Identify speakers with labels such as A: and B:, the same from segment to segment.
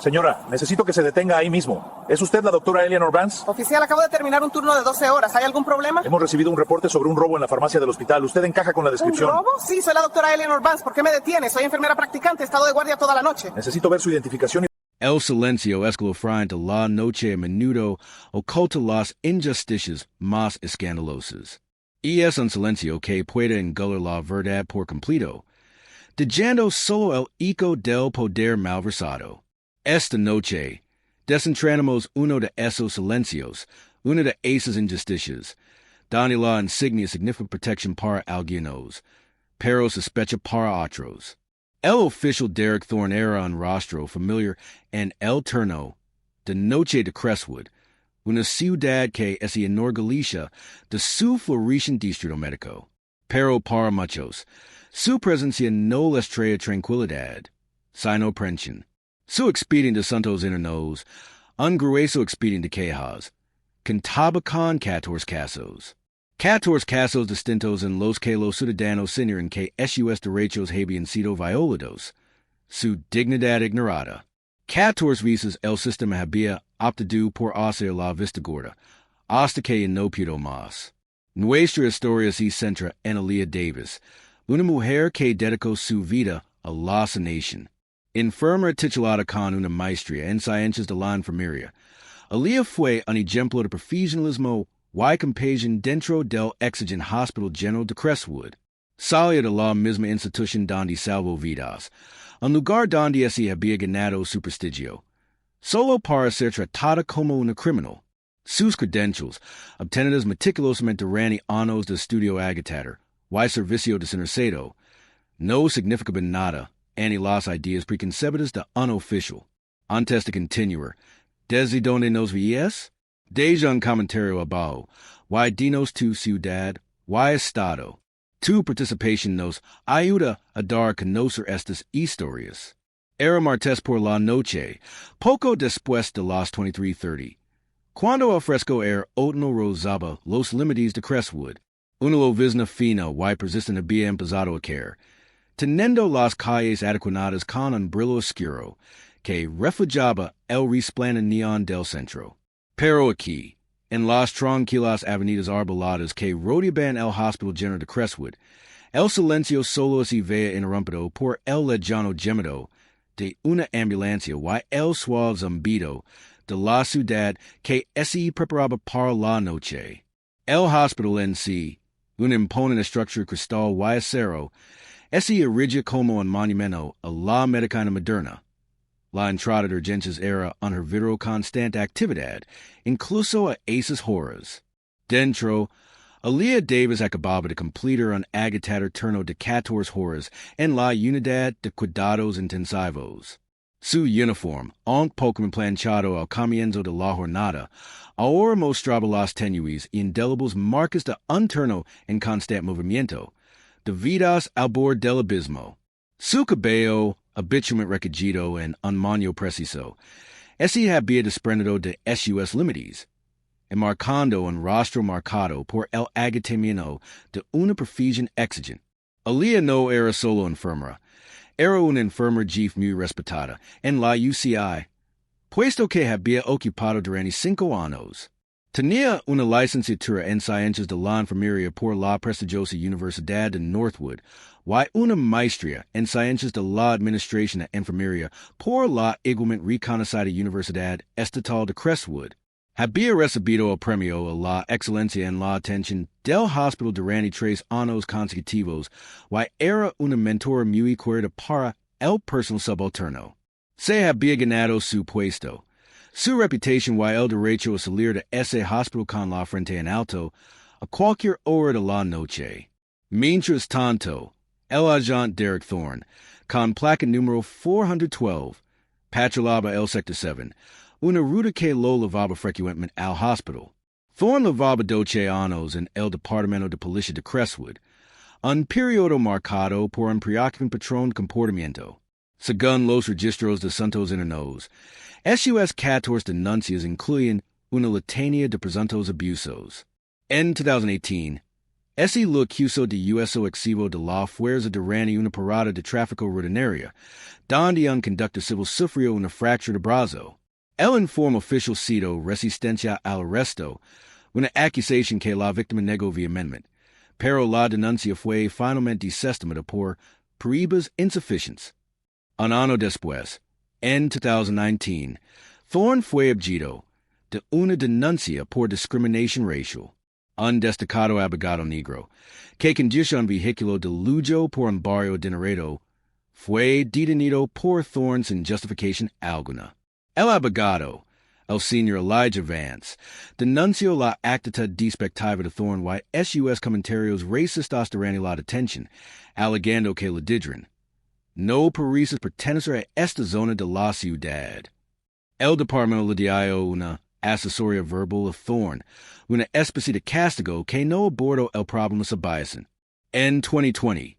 A: Señora, necesito que se detenga ahí mismo. ¿Es usted la doctora Eleanor Vance?
B: Oficial, acabo de terminar un turno de 12 horas. ¿Hay algún problema?
A: Hemos recibido un reporte sobre un robo en la farmacia del hospital. ¿Usted encaja con la descripción?
B: ¿Un robo? Sí, soy la doctora Eleanor Vance. ¿Por qué me detiene? Soy enfermera practicante. He estado de guardia toda la noche.
A: Necesito ver su identificación.
C: El silencio escalofriante la noche a menudo oculta las injusticias más escandalosas. Y es un silencio que puede engullir la verdad por completo, dejando solo el eco del poder malversado. Esta noche, desentrañamos uno de esos silencios, una de esas injusticias, donde la insignia significa protección para algunos, pero sospecha para otros. El oficial Derek Thorne era un rostro familiar en el turno de noche de Crestwood, una ciudad que es enorgulliza de su floreciente distrito médico. Pero para muchos, su presencia no les trae tranquilidad, sino aprensión. Su expediente de santos internos, un grueso expediente de quejas, contaba con 14 casos. 14 casos distintos en los que los ciudadanos señalan que esos derechos habían sido violados, su dignidad ignorada. 14 veces el sistema había optado por hacer la vista gorda, hasta que no pudo más. Nuestra historia se centra en Aaliyah Davis, una mujer que dedicó su vida a la sanación. Enfermera titulada con una maestría en ciencias de la enfermería, Aaliyah fue un ejemplo de profesionalismo y compasión dentro del exigente Hospital General de Crestwood. Salía de la misma institución donde salvó vidas, un lugar donde se había ganado su prestigio, solo para ser tratada como una criminal. Sus credentials, obtenidas meticulosamente durante años de estudio agitador y servicio desinteresado, no significaban nada en las ideas preconcebidas de un oficial. Antes de continuar, ¿desde dónde nos veías? Deja un comentario abajo, y dinos tu ciudad, y estado. Tu participación nos ayuda a dar a conocer estas historias. Era martes por la noche, poco después de las 23:30. Cuando el fresco air otoño rozaba los límites de Crestwood, una llovizna fina y persistente había empezado a caer, teniendo las calles adecuadas con un brillo oscuro que reflejaba el resplandor neón del centro. Pero aquí, en las tranquilas avenidas arboladas que rodeaban el Hospital General de Crestwood, el silencio solo se veía interrumpido por el lejano gemido de una ambulancia y el suave zumbido de la ciudad que se preparaba para la noche. El hospital en sí, una imponente estructura cristal y acero, se erigía como un monumento a la medicina moderna. La entrada de urgencias era un hervidero constante actividad, incluso a esas horas. Dentro, Aaliyah Davis acababa de completar un agitador turno de 14 horas en la unidad de cuidados intensivos. Su uniforme, un poco planchado al comienzo de la jornada, ahora mostraba las tenues y indelebles marcas de un turno en constante movimiento, debidas al borde del abismo. Su cabello, habitualmente recogido en un moño preciso, se había desprendido de esos límites, enmarcando un rostro marcado por el agotamiento de una profesión exigente. Aaliyah no era solo enfermera, era una enfermera jefe muy respetada en la UCI, puesto que había ocupado durante 5 años. Tenía una licenciatura en ciencias de la enfermería por la prestigiosa Universidad de Northwood y una maestría en ciencias de la administración de enfermería por la igualmente reconocida Universidad Estatal de Crestwood. Había recibido el premio a la excelencia en la atención del hospital durante 3 años consecutivos y era una mentora muy querida para el personal subalterno. Se había ganado su puesto, su reputación y el derecho a salir de ese hospital con la frente en alto a cualquier hora de la noche. Mientras tanto, el agente Derek Thorne, con placa número 412, patrullaba el Sector 7, una ruta que lo llevaba frecuentemente al hospital. Thorne llevaba 12 años en el Departamento de Policía de Crestwood, un periodo marcado por un preocupante patrón de comportamiento. Según los registros de santos internos, esos 14 denuncias incluyen una letanía de presuntos abusos. En 2018, Esse lo accuso de uso excessivo de la fuerza durante una parada de tráfico rutinaria, donde un conductor civil sufrió una fractura de brazo. El informe oficial cito resistencia al arresto, una acusación que la víctima negó vehementemente, pero la denuncia fue finalmente desestimada por pruebas insuficientes. Un año después, en 2019, Thorne fue objeto de una denuncia por discriminación racial. Un destacado abogado negro, que conduce un vehículo de lujo por un barrio adinerado, fue detenido por Thorne sin justificación alguna. El abogado, el señor Elijah Vance, denunció la actitud despectiva de Thorne y sus comentarios racistas durante la detención, alegando que le dijeron no parece pertenecer a esta zona de la ciudad. El departamento le dio una asesoría verbal a Thorne, una especie de castigo que no abordó el problema Sebastian. En 2020,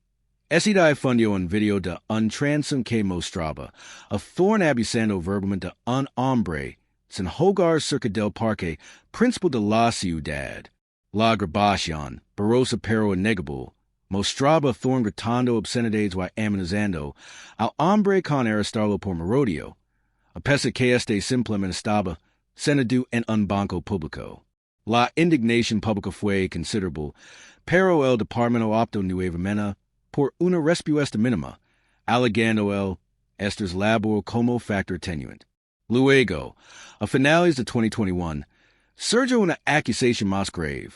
C: ese difundió un video de un transom que mostraba a Thorne abusando verbalmente de un hombre sin hogar cerca del parque principal de la ciudad. La grabación, borrosa pero innegable, mostraba a Thorne gritando obscenidades y amenazando al hombre con arrestarlo por merodio, a pesar que este simplemente estaba sentado en un banco público. La indignación pública fue considerable, pero el departamento optó nuevamente por una respuesta mínima, alegando el estos labor como factor atenuante. Luego, a finales de 2021, surgió una acusación más grave,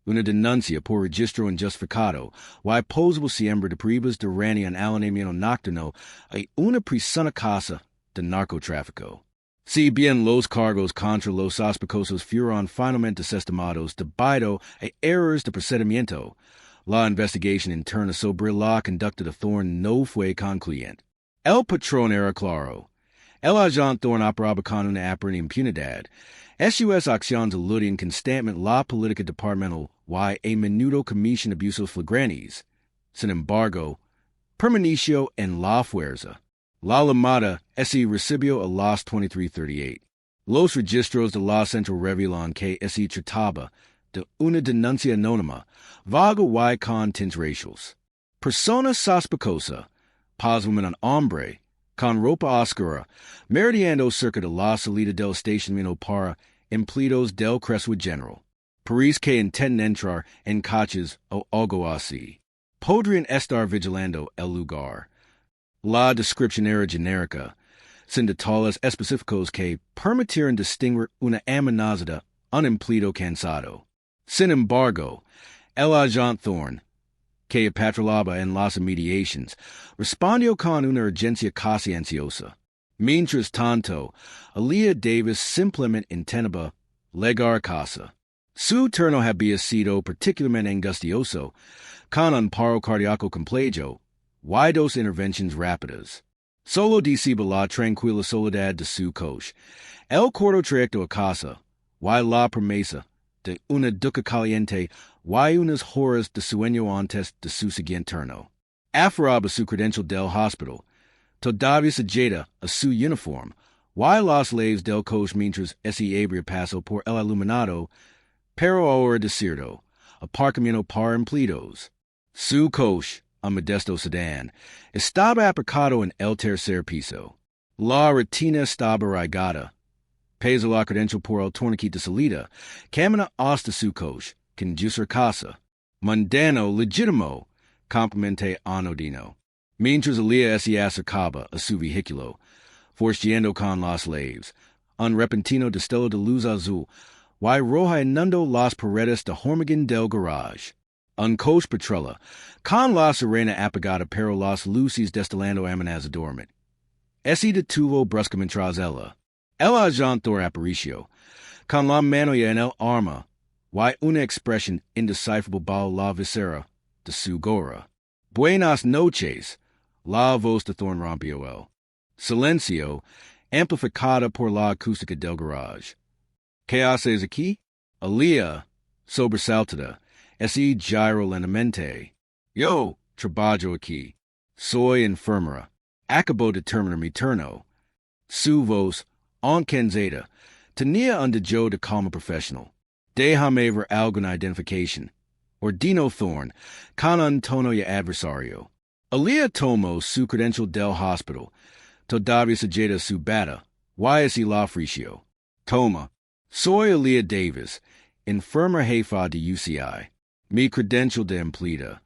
C: una denuncia por registro injustificado y posible siembra de pruebas durante un allanamiento nocturno a una prisión casa de narcotráfico. Si bien los cargos contra los sospechosos fueron finalmente desestimados debido a errores de procedimiento, la investigación interna sobre la conducta de Thorne no fue concluyente. El patrón era claro. El agente Thorne operaba con una aparente impunidad. Sus acciones eludían constantemente la política departamental y a menudo cometían abusos flagrantes. Sin embargo, permaneció en la fuerza. La llamada ese recibió a las 23:38. Los registros de la central revelan que ese trataba de una denuncia anónima, vaga y con tintes raciales. Persona sospechosa, posiblemente un hombre, con ropa oscura, merodeando cerca de la salida del estacionamiento para empleados del Crestwood General. Parece que intenten entrar en coches o algo así. Podrían estar vigilando el lugar. La descripción era genérica, sin detalles específicos que permitieran distinguir una amenaza de un empleado cansado. Sin embargo, el agente Thorne, que patrulaba en las inmediaciones, respondió con una urgencia casi ansiosa. Mientras tanto, Aaliyah Davis simplemente intentaba llegar a casa. Su turno había sido particularmente angustioso, con un paro cardíaco complejo y dos intervenciones rápidas. Solo decibel la tranquila soledad de su coche, el corto trayecto a casa, y la promesa de una ducha caliente y unas horas de sueño antes de su siguiente turno. Aferraba su credencial del hospital, todavía sujeta a su uniforme, y las leyes del coche mientras ese ebrio pasó por el iluminado, pero ahora desierto, aparcamiento para empleados. Su coche, un modesto sedán, estaba aparcado en el tercer piso. La retina estaba regada. Pesa la credencial por el torniquete de salida, camina hasta su coche, conduce a casa. Mundano legítimo, complemente anodino. Mientras Aaliyah se acercaba a su vehículo, forciendo con las leyes, un repentino destello de luz azul, y roja inundó las paredes de hormigón del garage. Un coche patrulla, con la sirena apagada pero las luces destilando amenazadoramente. Ese detuvo bruscamente tras ella. El agente Thorne apareció, con la mano en el arma, y una expresión indecifrable bajo la visera de su gorra. Buenas noches, la voz de Thorne rompió el silencio, amplificada por la acústica del garage. ¿Qué haces aquí? Aaliyah, sobresaltada, ese giro lentamente. Yo, trabajo aquí. Soy enfermera. Acabo de terminar mi turno. Su voz, tenía un dejo de calma profesional. Déjame ver alguna identificación. Ordino Thorn, con Antonio adversario. Alia tomo su credential del hospital, todavía sujeta su bata, y la fricio. Toma, soy Alia Davis, enfermera jefa de UCI. Mi credential de empleada.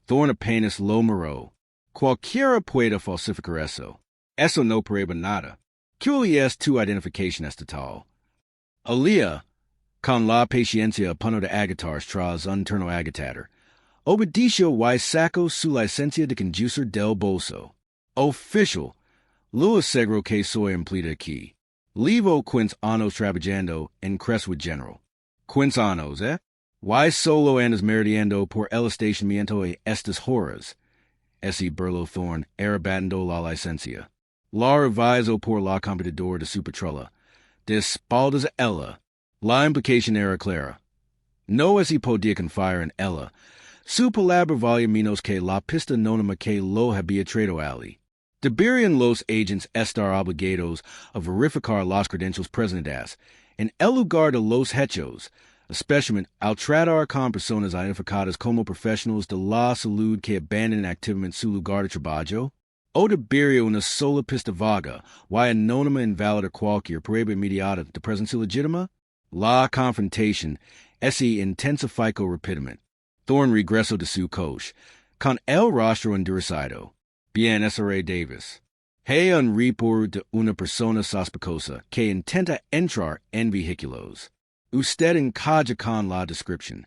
C: Thorn apenas lo miró. Cualquiera puede falsificar eso. Eso no prueba nada. ¿Cuál es tu identificación estatal? Alia, con la paciencia puno de agatar tras un turno agitator. Obedicio y saco su licencia de conducir del bolso. Oficial, lo aseguro que soy empleada aquí. Levo 15 años trabajando en Crestwood General. 15 años, Y solo andas meridiendo por el estacionamiento a estas horas. Ese Burlo Thorn arrebatando la licencia. La reviso por la computadora de su patrola. De espaldas a ella. La implicación era clara. No ese podía confiar en ella. Su palabra valía menos que la pista anónima que lo había traído ali. Deberían los agents estar obligados a verificar las credentials presentadas en el lugar de los hechos, especialmente al tratar con personas identificadas como profesionales de la salud que abandonan activamente su lugar de trabajo. O debería una sola pista vaga, y anónima inválida cualquier prueba inmediata de presencia legítima? La confrontación se intensificó rápidamente. Thorn regresó de su coche, con el rostro endurecido. Bien, S.R. Davis. Hay un report de una persona sospechosa que intenta entrar en vehículos. Usted encaja con la descripción.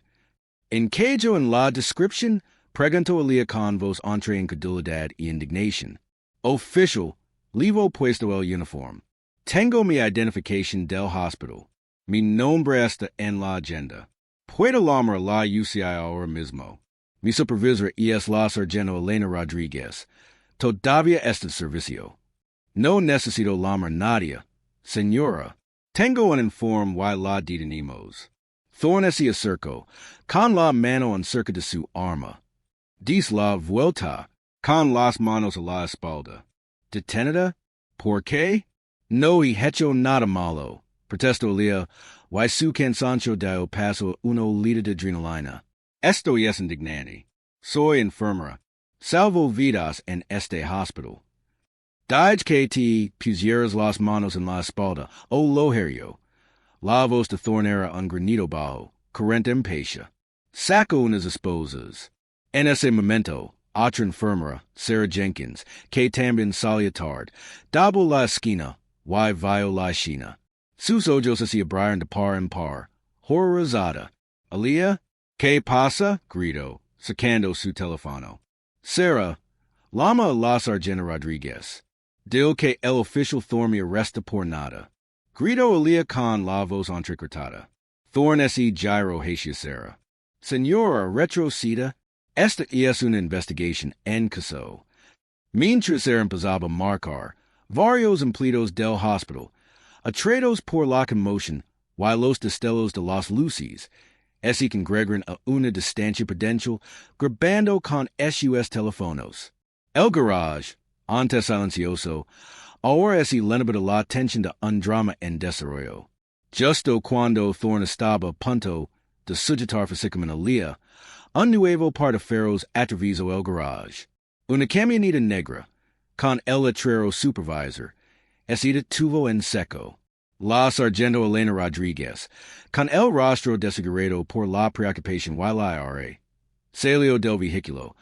C: ¿Encajo en la descripción? Preguntó Alia con voz entre incredulidad y indignación. Oficial, levo puesto el uniforme. Tengo mi identificación del hospital. Mi nombre está en la agenda. Puedo llamar a la UCI ahora mismo. Mi supervisor es la sargento Elena Rodríguez. Todavía está en servicio. No necesito llamar a nadie. Señora, tengo un informe y la detenimos. Thorn se acercó, con la mano cerca de su arma. Dis la vuelta, con las manos a la espalda. ¿Detenida? ¿Por qué? No he hecho nada malo. Protestó Alia, y su cansancio dio paso a una olida de adrenalina. Esto es indignante. Soy enfermera. Salvo vidas en este hospital. Dij que te pusieras las manos en la espalda, o logerio. La voz de Thorn era un granido bajo, corriente impatient. Saco unas esposas. En ese momento, otra enfermera, Sarah Jenkins, que también salía tarde, dabo la esquina, y vio la escena. Sus ojos se abrieron de par en par, horrorizada. Alia, ¿qué pasa? Gritó, sacando su teléfono. Sarah, llama a la sargento Rodríguez. Dile que el oficial Thorn me arresta por nada. Gritó Alia con la voz entrecortada. Thorn se giró hacia Sarah. Señora, retroceda. Esta es una investigación en caso. Mientras era empezaba a marcar, varios empleados del hospital, atraídos por la conmoción, y los destellos de las luces, se congregaron a una distancia prudencial, grabando con sus teléfonos. El garage, antes silencioso, ahora es llenado de la tensión de un drama en desarrollo. Justo cuando Thorn estaba a punto de sujetar físicamente a Alia, un nuevo par de faros atravesó el garage. Una camioneta negra, con el letrero supervisor, se detuvo en seco. La sargento Elena Rodríguez, con el rostro desfigurado por la preocupación y la ira, salió del vehículo,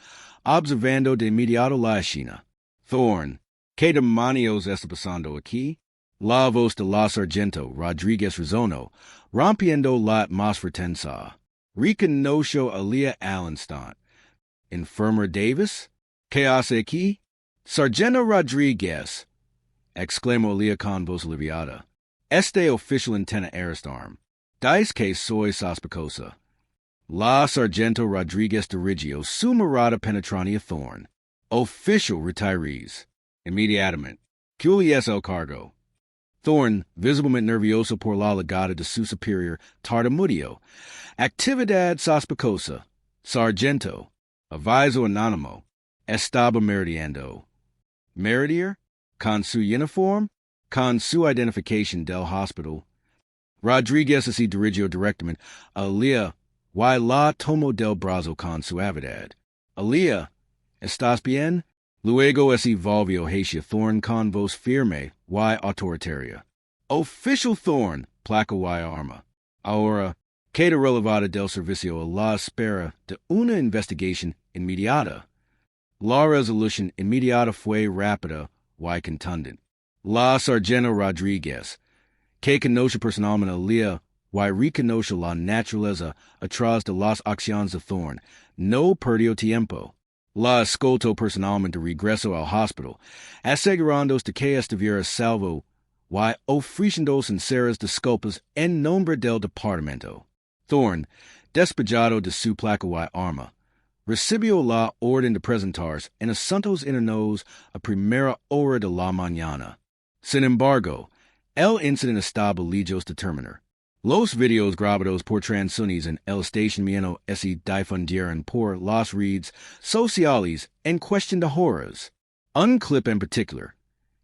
C: observando de inmediato la escena. Thorn, ¿qué demonios está pasando aquí? La voz de la sargento Rodríguez resonó, rompiendo la atmósfera tensa. Reconoció a Alia al instante. ¿Enfermera Davis? ¿Qué hace aquí? Sargento Rodríguez, exclamó Alia con voz aliviada. Este oficial intenta arrestarme. Dice que soy sospechosa. La sargento Rodríguez dirigió su mirada penetrante a Thorn. Oficial retirees. Inmediatamente. ¿Cuál es el cargo? Thorn, visiblemente nervioso por la llegada de su superior, tartamudeó. Actividad sospechosa. Sargento. Aviso anónimo. Estaba meridiando. Meridier? Con su uniforme? Con su identificación del hospital. Rodríguez se dirigió directamente a Alia, y la tomo del brazo con suavidad. Alia, ¿estás bien? Luego ese volvió hacia Thorn con voz firme y autoritaria. Oficial Thorn, placa y arma. Ahora, queda relevada del servicio a la espera de una investigación inmediata. La resolución inmediata fue rápida y contundente. La Sargento Rodríguez, que conoce personalmente a Lea y reconoce la naturaleza atrás de las acciones de Thorn, no perdió tiempo. La escoltó personalmente regreso al hospital, asegurándose de que estuviera salvo y ofreciendo sinceras disculpas en nombre del departamento. Thorn, despejado de su placa y arma, recibió la orden de presentarse en asuntos internos a primera hora de la mañana. Sin embargo, el incidente estaba lejos de terminar. Los videos grabados por transunis en el estacionamiento se difundieron por las redes sociales en cuestión de horas. Un clip en particular,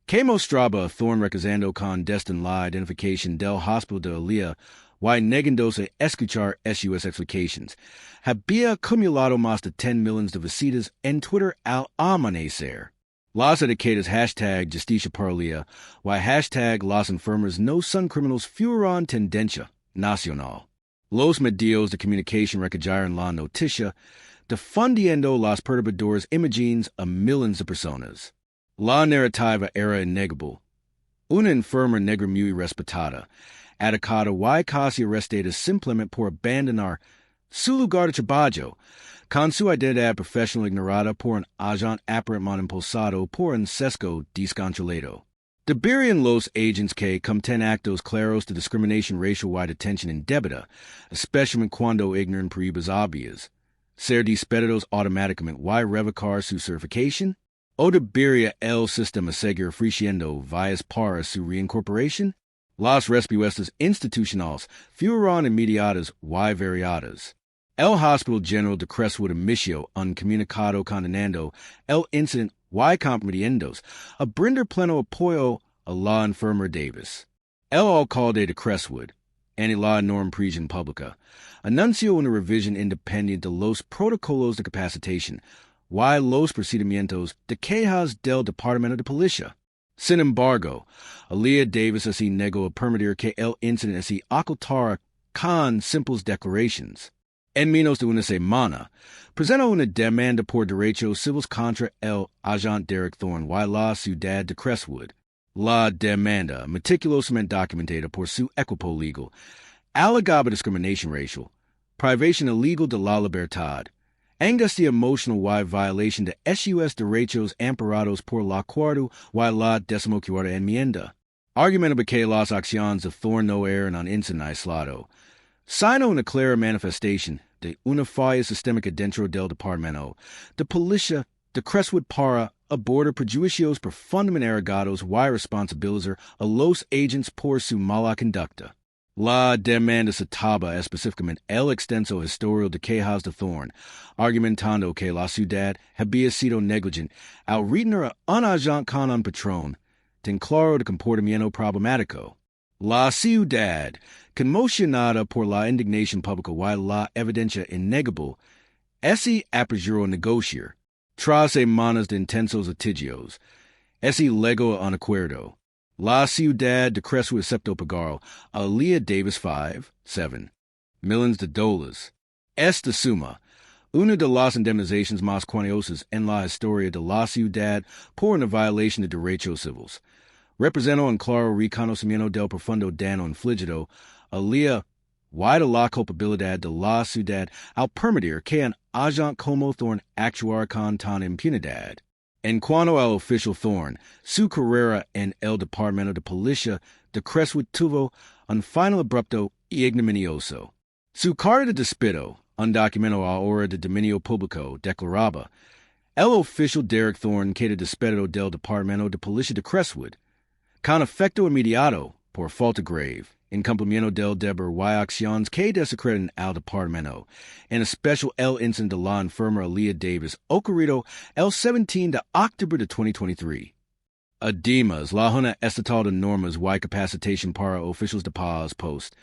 C: que mostraba a Thorn recusando con desdén la identificación del hospital de Lea y negándose a escuchar sus explicaciones, había acumulado más de 10 millones de visitas en Twitter al amanecer. Las etiquetas hashtag Justicia para Lea y hashtag Las enfermeras no son criminales fueron tendencia nacional. Los medios de comunicación recallaron la noticia, difundiendo las perturbadoras imágenes a millones de personas. La narrativa era innegable. Una enfermera negra muy respetada, atacada y casi arrestada simplemente por abandonar su lugar de trabajo, con su identidad profesional ignorada por un agente aparentemente impulsado por un sesgo descontrolado. Deberían los agents que cometen actos claros de discriminación racial y detención indebida, especialmente cuando ignoran pruebas obvias, ser despedidos automáticamente y revocar su certificación? ¿O debería el sistema seguir ofreciendo vías para su reincorporación? Las respuestas institucionales fueron inmediatas y variadas. El Hospital General de Crestwood emitió un comunicado condenando el incidente y comprometiéndose a brindar pleno apoyo a la enfermera Davis. El alcalde de Crestwood, en la norma prisión pública, anunció una revisión independiente de los protocolos de capacitación y los procedimientos de quejas del Departamento de Policía. Sin embargo, Alia Davis se negó a permitir que el incidente se ocultara con simples declaraciones. En menos de una semana, presentó una demanda por derechos civiles contra el agente Derek Thorn y la ciudad de Crestwood. La demanda, meticulosamente documentada por su equipo legal, alegaba discriminación racial, privación ilegal de la libertad, angustia emocional y violación de sus derechos amparados por la cuarta y la 14ª enmienda. Argumentaba que las acciones de Thorn no eran un incidente aislado, sino una clara manifestación de una falla sistémica dentro del Departamento de Policía de Crestwood para abordar prejuicios profundamente arraigados y responsabilizar a los agentes por su mala conducta. La demanda citaba específicamente el extenso historial de quejas de Thorn, argumentando que la ciudad había sido negligente al retener a un agente con un patrón tan claro de comportamiento problemático. La ciudad, conmocionada por la indignación pública y la evidencia innegable, se apresuró a negociar, tras semanas de intensos litigios, se llegó a un acuerdo. La ciudad de Crestwood aceptó pagar a Alia Davis $7 millones de dólares. Esta suma, una de las indemnizaciones más cuantiosas en la historia de la ciudad por una violación de derechos civiles, representó un claro reconocimiento del profundo daño infligido a Lea y de la culpabilidad de la ciudad al permitir que un agente como Thorn actuara con tan impunidad. En cuanto al Oficial Thorn, su carrera en el Departamento de Policía de Crestwood tuvo un final abrupto y ignominioso. Su carta de despido, un documento ahora de dominio público, declaraba: el oficial Derek Thorn queda despedido del Departamento de Policía de Crestwood, con efecto inmediato, por falta grave, en cumplimiento del deber y acciones que desacreditan al departamento, en especial el incidente de la enfermera Alia Davis ocurrido el 17 de octubre de 2023. Además, la Junta Estatal de Normas y Capacitación para Oficiales de Paz Post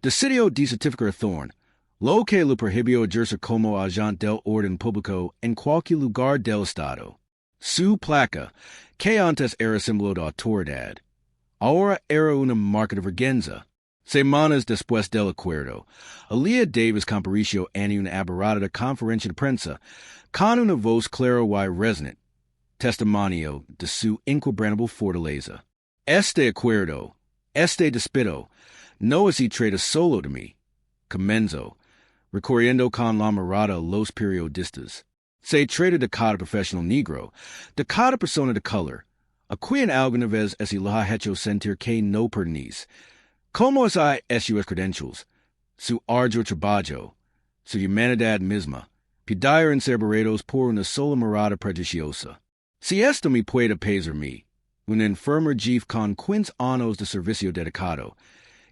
C: decidió desertificar a Thorn lo que lo prohibió ejercer como agente del orden público en cualquier lugar del Estado. Su placa, que antes era símbolo de autoridad, ahora era una marca de vergüenza. Semanas después del acuerdo, Elia Davis compareció en una aberrada conferencia de prensa con una voz clara y resonante, testimonio de su inquebrantable fortaleza. Este acuerdo, este despido, no se trata solo de mí, comenzó, recorriendo con la mirada los periodistas. Se trata de cada profesional negro, de cada persona de color, a quien alguna vez se le ha hecho sentir que no pertenece. Como es sus credentials, su arduo trabajo, su humanidad misma, pidieron encerrados por una sola mirada prejuiciosa. Si esto me puede pesar mí, un enfermer jefe con 15 años de servicio dedicado,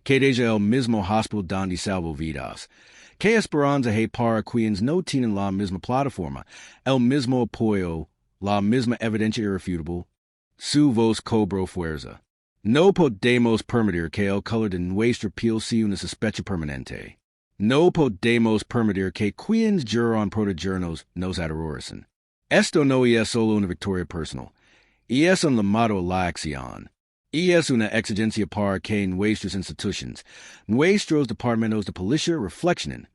C: que desde el mismo hospital donde salvo vidas, que esperanza hay para quienes no tienen la misma plataforma, el mismo apoyo, la misma evidencia irrefutable, su voz cobró fuerza. No podemos permitir que el color de nuestra piel sea una sospecha permanente. No podemos permitir que quienes juran protegernos nos aterroricen. Esto no es solo una victoria personal, y es un llamado a la acción. Y es una exigencia para que nuestras instituciones, nuestros departamentos de policía reflexionen,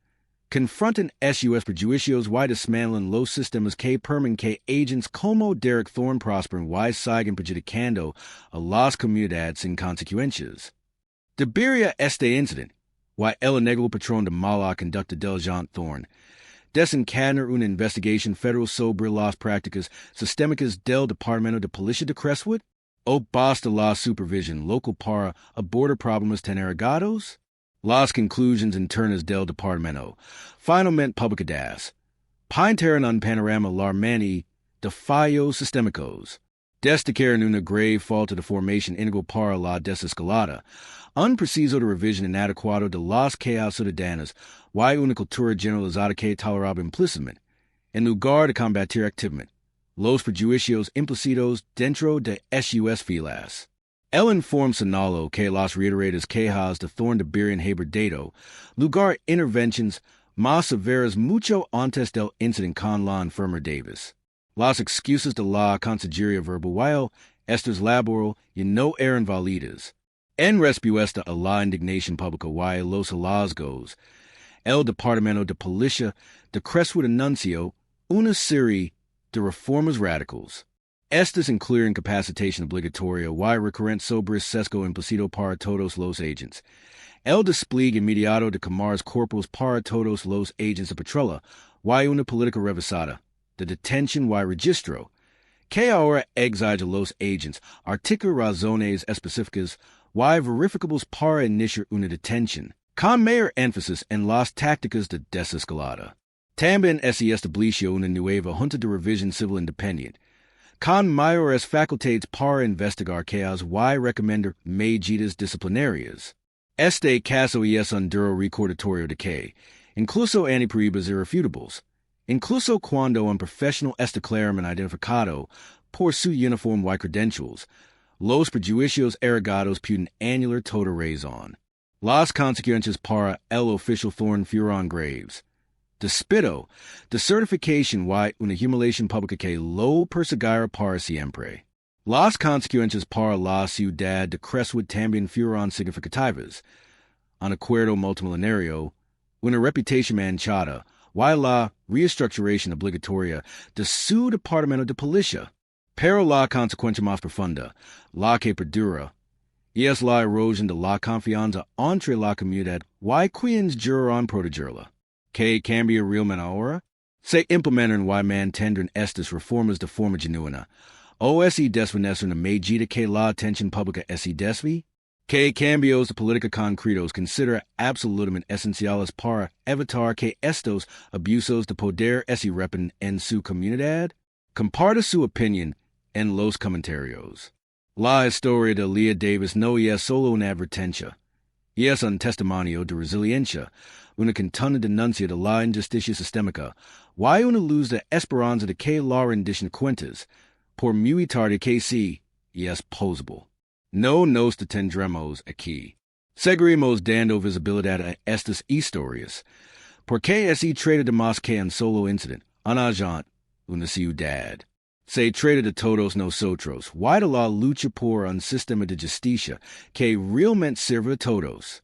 C: confronten sus prejuicios y desmantelen los sistemas que permiten que agents como Derek Thorne prosperen y sigan perjudicando a las comunidades sin consecuencias. Debería este incidente, y el negro patrón de mala conducta del agente Thorne, desencadenar una investigación federal sobre las prácticas sistémicas del Departamento de Policía de Crestwood? ¿O basta la supervisión local para abordar problemas tan arraigados? Las conclusiones internas del departamento, finalmente publicadas, pintaron un panorama alarmante de fallos sistémicos. Destacaron una grave falta de formación integral para la desescalada, un preciso de revisión inadecuado de las quejas ciudadanas y una cultura generalizada que toleraba implícitamente, en lugar de combatir activamente, los prejuicios implícitos dentro de sus filas. El informe señaló que las reiteradas quejas de Thorne deberían haber dado lugar a intervenciones más severas mucho antes del incidente con la enfermera Davis. Las excusas de la consejería verbal y estas laboral ya no eran válidas. En respuesta a la indignación pública y los hallazgos, el Departamento de Policía de Crestwood anunció una serie de reformas radicales. Estas incluyen capacitación obligatoria y recurrente sobre sesgo implícito para todos los agents, el despliegue inmediato de cámaras corporales para todos los agents de patrulla y una política revisada de detención y registro, que ahora exige a los agents articular razones específicas y verificables para iniciar una detención, con mayor énfasis en las tácticas de desescalada. También se estableció una nueva Junta de Revisión Civil Independiente, con mayores facultades para investigar casos y recomendar medidas disciplinarias. Este caso es un duro recordatorio de que, incluso ante pruebas irrefutables, incluso cuando un profesional está claramente identificado por su uniforme y credentials, los prejuicios arraigados pueden anular toda razón. Las consecuencias para el Oficial Thorne fueron graves. Despido, desertificación y una humiliación pública que lo perseguirá para siempre. Las consecuencias para la ciudad de Crestwood también fueron significativas. Un acuerdo multimillonario, una reputación manchada y la reestructuración obligatoria de su departamento de policía. Pero la consecuencia más profunda, la que perdura, es la erosión de la confianza entre la comunidad y quienes juran protegerla. ¿Qué cambia realmente ahora? Se implementan y mantendrán estas reformas de forma genuina, o se desvanece una medida que la atención pública se desvíe? ¿Qué cambios de política concretos considera absolutamente esenciales para evitar que estos abusos de poder se repiten en su comunidad? Comparte su opinión en los comentarios. La historia de Elia Davis no es solo una advertencia, es un testimonio de resiliencia, una contundente denuncia de la injusticia sistémica, y una luz de esperanza de que la rendición de cuentas, por muy tarde que sí, es posible. No nos detendremos aquí. Seguiremos dando visibilidad a estas historias, Porque esse trata de más que un solo incident, un agente, una ciudad. Se trata de todos nosotros. Why the law lucha por un sistema de justicia que realmente sirve a todos.